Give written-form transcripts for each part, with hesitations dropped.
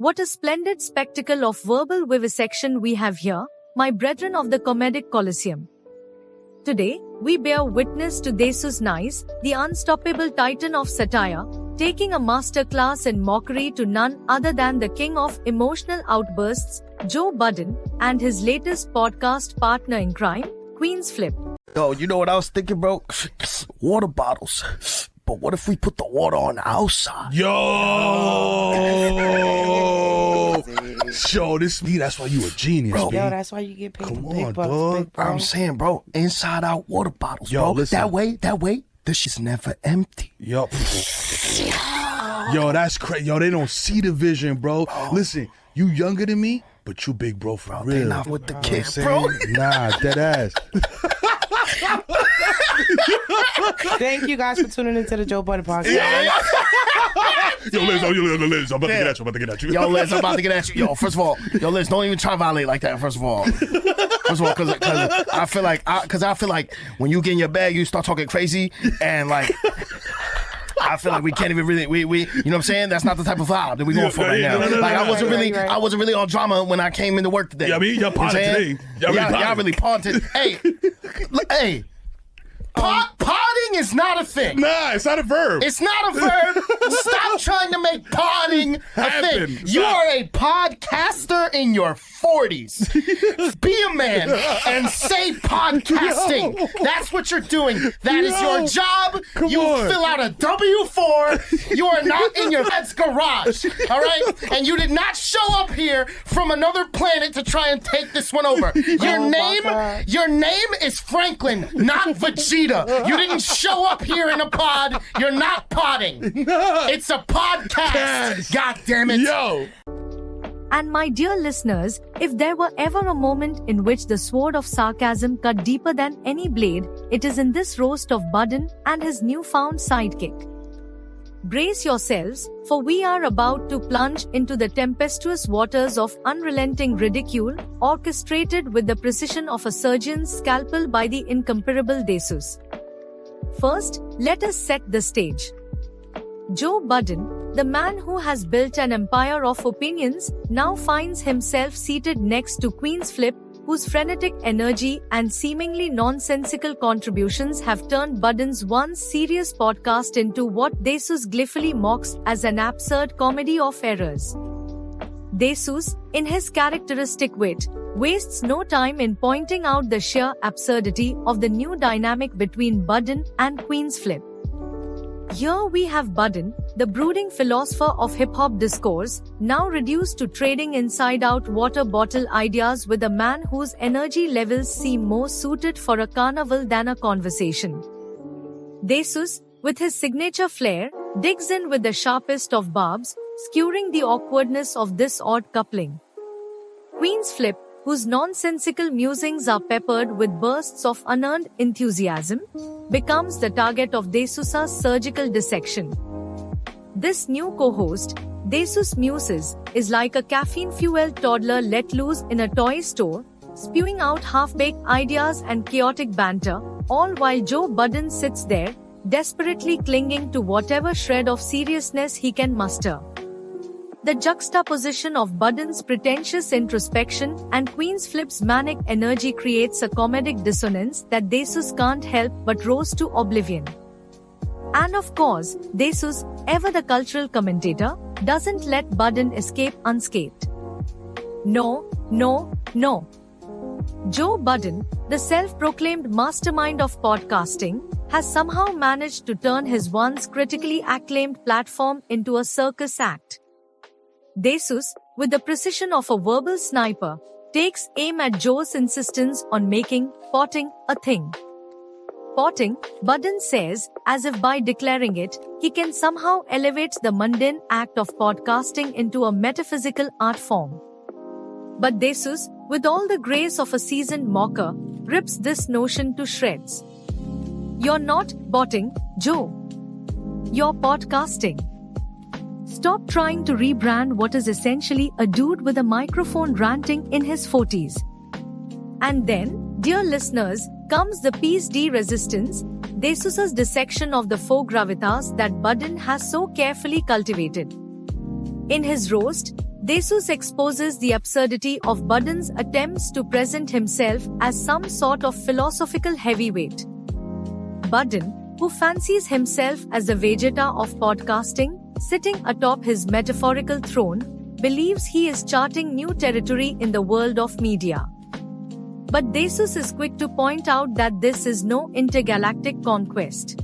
what a splendid spectacle of verbal vivisection we have here, my brethren of the comedic Colosseum. Today, we bear witness to Desus Nice, the unstoppable titan of satire, taking a masterclass in mockery to none other than the king of emotional outbursts, Joe Budden, and his latest podcast partner in crime, Queenzflip. Yo, you know what I was thinking, bro? Water bottles. But what if we put the water on the outside? Yo, that's why you a genius, bro. Yo, that's why you get paid. Come big on, bucks, dog. big bro. I'm saying, bro, inside out water bottles, Yo, bro. listen. That way, this shit's never empty. Yo, that's crazy. Yo, they don't see the vision, bro. Listen, you younger than me, but you big, bro, for They real. not with the You know kid, what I'm bro. saying? Nah, dead ass. Thank you guys for tuning into the Joe Budden podcast. Yo, Liz, I'm about to get at you. Yo, Liz, I'm about to get at you. Yo, first of all, Liz, don't even try to violate like that. First of all, because I feel like when you get in your bag, you start talking crazy, and like. I feel like we can't even really, we you know what I'm saying? That's not the type of vibe that we going for right now. Like I wasn't really on drama when I came into work today. Yeah, I mean, y'all potted today. Y'all really potted. Hey. Potting is not a thing. Nah, it's not a verb. It's not a verb. Stop trying to make potting a thing. You are a podcaster in your 40s. Be a man and say podcasting. That's what you're doing. That is your job. You fill out a W-4. You are not in your dad's garage. All right? And you did not show up here from another planet to try and take this one over. Your name is Franklin, not Vegeta. You didn't show up here in a pod. You're not potting. It's a podcast. God damn it. Yo. And my dear listeners, if there were ever a moment in which the sword of sarcasm cut deeper than any blade, it is in this roast of Budden and his newfound sidekick. Brace yourselves, for we are about to plunge into the tempestuous waters of unrelenting ridicule, orchestrated with the precision of a surgeon's scalpel by the incomparable Desus. First, let us set the stage. Joe Budden, the man who has built an empire of opinions, now finds himself seated next to Queenzflip, whose frenetic energy and seemingly nonsensical contributions have turned Budden's once serious podcast into what Desus gleefully mocks as an absurd comedy of errors. Desus, in his characteristic wit, wastes no time in pointing out the sheer absurdity of the new dynamic between Budden and Queenzflip. Here we have Budden, the brooding philosopher of hip-hop discourse, now reduced to trading inside-out water bottle ideas with a man whose energy levels seem more suited for a carnival than a conversation. Desus, with his signature flair, digs in with the sharpest of barbs, skewering the awkwardness of this odd coupling. Queenzflip, whose nonsensical musings are peppered with bursts of unearned enthusiasm, becomes the target of Desus's surgical dissection. This new co-host, Desus Muses, is like a caffeine-fueled toddler let loose in a toy store, spewing out half-baked ideas and chaotic banter, all while Joe Budden sits there, desperately clinging to whatever shred of seriousness he can muster. The juxtaposition of Budden's pretentious introspection and Queenzflip's manic energy creates a comedic dissonance that Desus can't help but roast to oblivion. And of course, Desus, ever the cultural commentator, doesn't let Budden escape unscathed. No. Joe Budden, the self-proclaimed mastermind of podcasting, has somehow managed to turn his once critically acclaimed platform into a circus act. Desus, with the precision of a verbal sniper, takes aim at Joe's insistence on making potting a thing. Potting, Budden says, as if by declaring it, he can somehow elevate the mundane act of podcasting into a metaphysical art form. But Desus, with all the grace of a seasoned mocker, rips this notion to shreds. You're not potting, Joe. You're podcasting. Stop trying to rebrand what is essentially a dude with a microphone ranting in his 40s. And then, dear listeners, comes the piece de resistance, Desus's dissection of the faux gravitas that Budden has so carefully cultivated. In his roast, Desus exposes the absurdity of Budden's attempts to present himself as some sort of philosophical heavyweight. Budden, who fancies himself as the Vegeta of podcasting, sitting atop his metaphorical throne, believes he is charting new territory in the world of media. But Desus is quick to point out that this is no intergalactic conquest.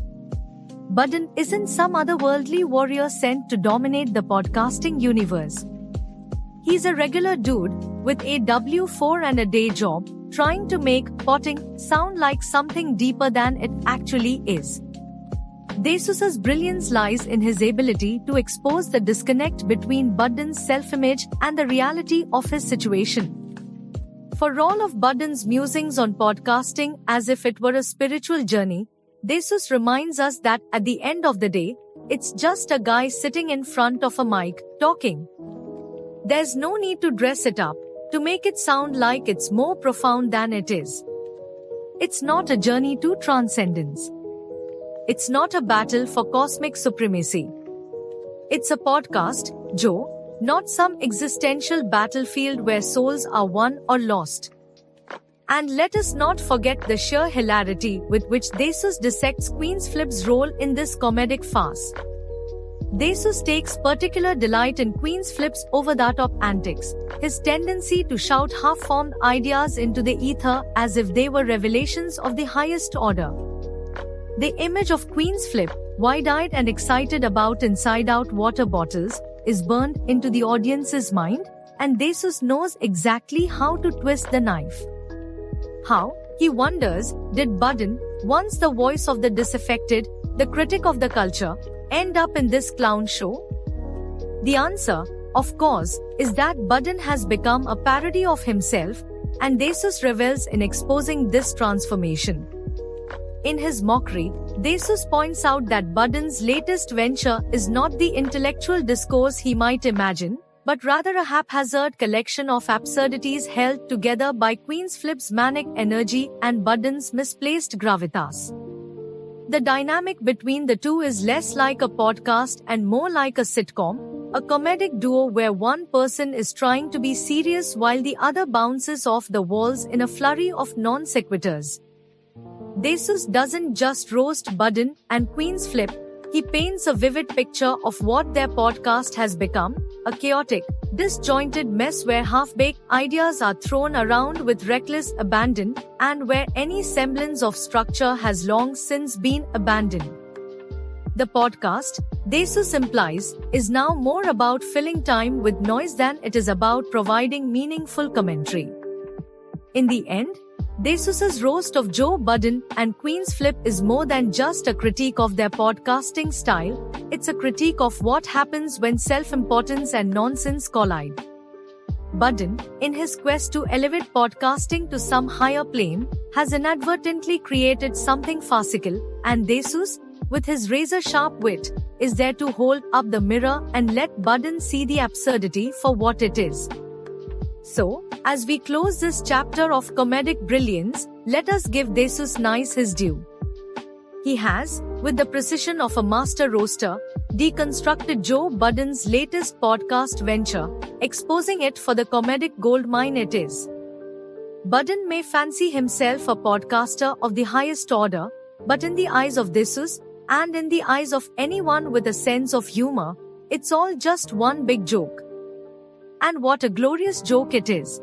Budden isn't some otherworldly warrior sent to dominate the podcasting universe. He's a regular dude with a W-4 and a day job, trying to make potting sound like something deeper than it actually is. Desus's brilliance lies in his ability to expose the disconnect between Budden's self-image and the reality of his situation. For all of Budden's musings on podcasting as if it were a spiritual journey, Desus reminds us that at the end of the day, it's just a guy sitting in front of a mic, talking. There's no need to dress it up, to make it sound like it's more profound than it is. It's not a journey to transcendence. It's not a battle for cosmic supremacy. It's a podcast, Joe, not some existential battlefield where souls are won or lost. And let us not forget the sheer hilarity with which Desus dissects Queenzflip's role in this comedic farce. Desus takes particular delight in Queenzflip's over-the-top antics, his tendency to shout half-formed ideas into the ether as if they were revelations of the highest order. The image of Queenzflip, wide-eyed and excited about inside-out water bottles, is burned into the audience's mind, and Desus knows exactly how to twist the knife. How, he wonders, did Budden, once the voice of the disaffected, the critic of the culture, end up in this clown show? The answer, of course, is that Budden has become a parody of himself, and Desus revels in exposing this transformation. In his mockery, Desus points out that Budden's latest venture is not the intellectual discourse he might imagine, but rather a haphazard collection of absurdities held together by Queenzflip's manic energy and Budden's misplaced gravitas. The dynamic between the two is less like a podcast and more like a sitcom, a comedic duo where one person is trying to be serious while the other bounces off the walls in a flurry of non-sequiturs. Desus doesn't just roast Budden and Queenzflip, he paints a vivid picture of what their podcast has become, a chaotic, disjointed mess where half-baked ideas are thrown around with reckless abandon, and where any semblance of structure has long since been abandoned. The podcast, Desus implies, is now more about filling time with noise than it is about providing meaningful commentary. In the end, Desus's roast of Joe Budden and Queenzflip is more than just a critique of their podcasting style, it's a critique of what happens when self-importance and nonsense collide. Budden, in his quest to elevate podcasting to some higher plane, has inadvertently created something farcical, and Desus, with his razor-sharp wit, is there to hold up the mirror and let Budden see the absurdity for what it is. So, as we close this chapter of comedic brilliance, let us give Desus nice his due. He has, with the precision of a master roaster, deconstructed Joe Budden's latest podcast venture, exposing it for the comedic goldmine it is. Budden may fancy himself a podcaster of the highest order, but in the eyes of Desus, and in the eyes of anyone with a sense of humor, it's all just one big joke. And what a glorious joke it is.